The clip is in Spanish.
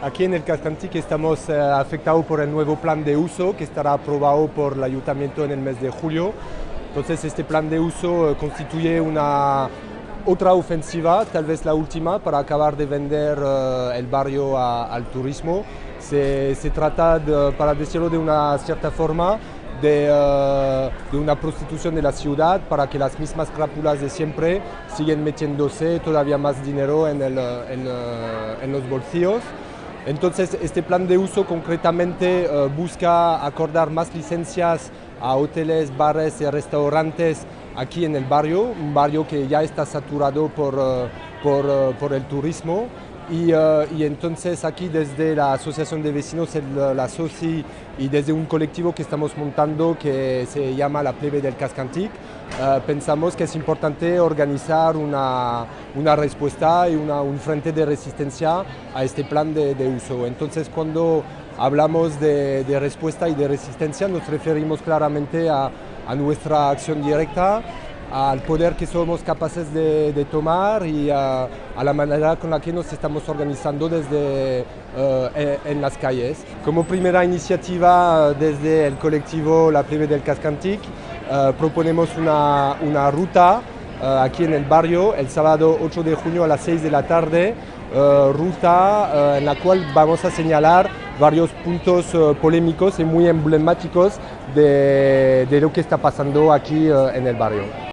Aquí en el Cascantic estamos afectados por el nuevo plan de uso que estará aprobado por el Ayuntamiento en el mes de julio. Entonces este plan de uso constituye una otra ofensiva, tal vez la última, para acabar de vender el barrio al turismo. Se trata, para decirlo de una cierta forma, de una prostitución de la ciudad para que las mismas crápulas de siempre siguen metiéndose todavía más dinero en los bolsillos. Entonces, este plan de uso concretamente busca acordar más licencias a hoteles, bares y restaurantes aquí en el barrio, un barrio que ya está saturado por el turismo. Y entonces aquí desde la Asociación de Vecinos, la SOCI, y desde un colectivo que estamos montando que se llama La Plebe del Cascantic, pensamos que es importante organizar una respuesta y un frente de resistencia a este plan de uso. Entonces cuando hablamos de respuesta y de resistencia nos referimos claramente a nuestra acción directa, al poder que somos capaces de tomar y a la manera con la que nos estamos organizando desde en las calles. Como primera iniciativa desde el colectivo La Plebe del Cascantic proponemos una ruta aquí en el barrio el sábado 8 de junio a las 6 de la tarde, ruta en la cual vamos a señalar varios puntos polémicos y muy emblemáticos de lo que está pasando aquí en el barrio.